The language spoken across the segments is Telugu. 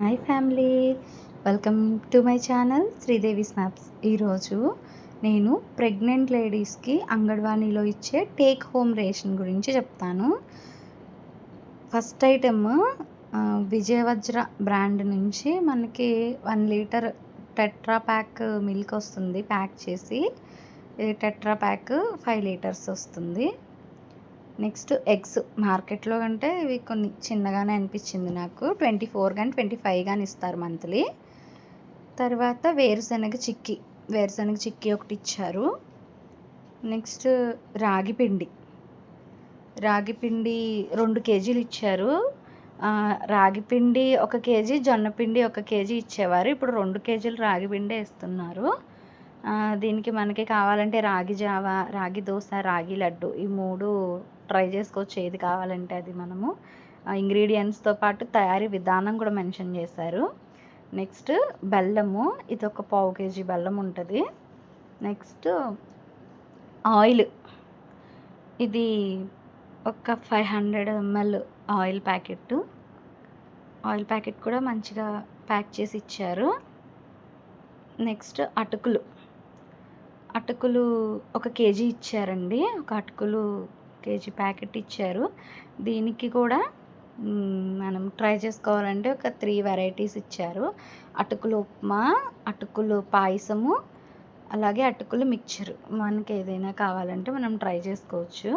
Hi family, welcome to my channel Sridevi snaps. ఈరోజు నేను ప్రెగ్నెంట్ లేడీస్కి అంగన్వాడీలో ఇచ్చే టేక్ హోమ్ రేషన్ గురించి చెప్తాను. ఫస్ట్ ఐటెమ్ విజయవజ్ర బ్రాండ్ నుంచి మనకి 1 లీటర్ టెట్రా ప్యాక్ మిల్క్ వస్తుంది. ప్యాక్ చేసి టెట్రా ప్యాక్ 5 లీటర్స్ వస్తుంది. నెక్స్ట్ ఎగ్స్ మార్కెట్లో కంటే ఇవి కొన్ని చిన్నగానే అనిపించింది నాకు. 24 కానీ 25 కానీ ఇస్తారు మంత్లీ. తర్వాత వేరుశనగ చిక్కీ ఒకటి ఇచ్చారు. నెక్స్ట్ రాగి పిండి 2 కేజీలు ఇచ్చారు. రాగి పిండి 1 కేజీ, జొన్న పిండి 1 కేజీ ఇచ్చేవారు. ఇప్పుడు 2 కేజీలు రాగి పిండే ఇస్తున్నారు. దీనికి మనకి కావాలంటే రాగి జావ, రాగి దోశ, రాగి లడ్డు ఈ 3 ట్రై చేసుకోవచ్చు. ఏది కావాలంటే అది మనము ఇంగ్రీడియంట్స్తో పాటు తయారీ విధానం కూడా మెన్షన్ చేశారు. నెక్స్ట్ బెల్లము, ఇది ఒక 1/2 కేజీ బెల్లం ఉంటుంది. నెక్స్ట్ ఆయిల్, ఇది ఒక 500 ml ఆయిల్ ప్యాకెట్ కూడా మంచిగా ప్యాక్ చేసి ఇచ్చారు. నెక్స్ట్ అటుకులు 1 కేజీ ఇచ్చారండి. ఒక అటుకులు కేజీ ప్యాకెట్ ఇచ్చారు. దీనికి కూడా మనం ట్రై చేసుకోవాలంటే ఒక 3 వెరైటీస్ ఇచ్చారు. అటుకులు ఉప్మా, అటుకులు పాయసము, అలాగే అటుకులు మిక్చర్. మనకి ఏదైనా కావాలంటే మనం ట్రై చేసుకోవచ్చు.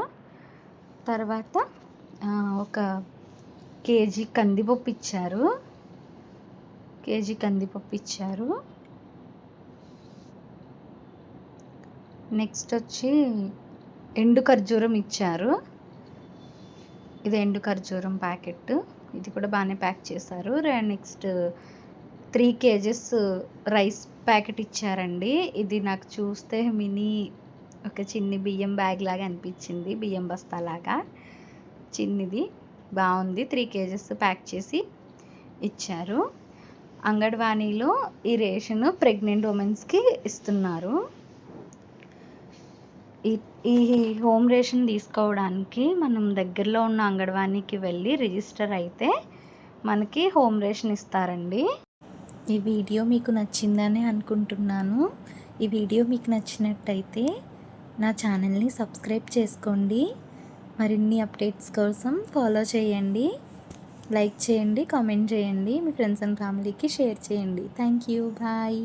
తర్వాత 1 కేజీ కందిపప్పు ఇచ్చారు. నెక్స్ట్ వచ్చి ఎండు ఖర్జూరం ఇచ్చారు. ఇది ఎండు ఖర్జూరం ప్యాకెట్, ఇది కూడా బాగానే ప్యాక్ చేశారు. నెక్స్ట్ 3 కేజెస్ రైస్ ప్యాకెట్ ఇచ్చారండి. ఇది నాకు చూస్తే ఒక చిన్ని బియ్యం బ్యాగ్ లాగా అనిపించింది, బియ్యం బస్తా లాగా చిన్నది, బాగుంది. 3 కేజెస్ ప్యాక్ చేసి ఇచ్చారు. అంగన్వాడీలో ఈ రేషన్ ప్రెగ్నెంట్ ఉమెన్స్కి ఇస్తున్నారు. ఈ హోమ్ రేషన్ తీసుకోవడానికి మనం దగ్గరలో ఉన్న అంగన్వాడీకి వెళ్ళి రిజిస్టర్ అయితే మనకి హోమ్ రేషన్ ఇస్తారండి. ఈ వీడియో మీకు నచ్చిందని అనుకుంటున్నాను. ఈ వీడియో మీకు నచ్చినట్టయితే నా ఛానల్ని సబ్స్క్రైబ్ చేసుకోండి. మరిన్ని అప్డేట్స్ కోసం ఫాలో చేయండి, లైక్ చేయండి, కామెంట్ చేయండి, మీ ఫ్రెండ్స్ అండ్ ఫ్యామిలీకి షేర్ చేయండి. Thank you, bye.